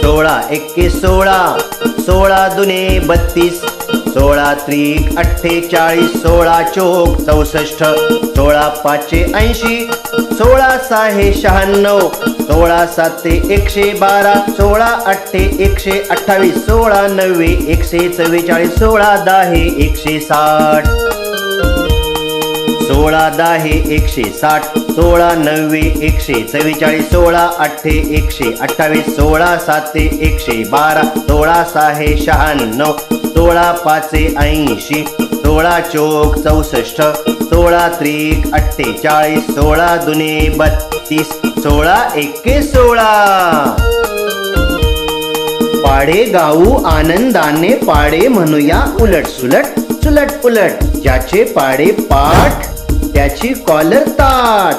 16 एक्के 16, 16 दुने 32, 16 त्रिक 48, 16 चोक 64, 16 पाचे 80, 16 सहा 96, 16 साते 112, 16 अठ्ठे 128, 16 नव्वे 144, 16 दहा 160, 16 दहा 160, 16 नव्वे 144, 16 अठ्ठे 128, 16 साते 112, 16 सहा 96, 16 पाचे 80, 16 चोक 64, 16 त्रिक 48, 16 दुने 32, 16 एक्के 16. पाढे गाऊ आनंदाने, पाढे म्हणूया उलट सुलट सुलट उलट. ज्याचे पाढे पाठ त्याची कॉलर ताट.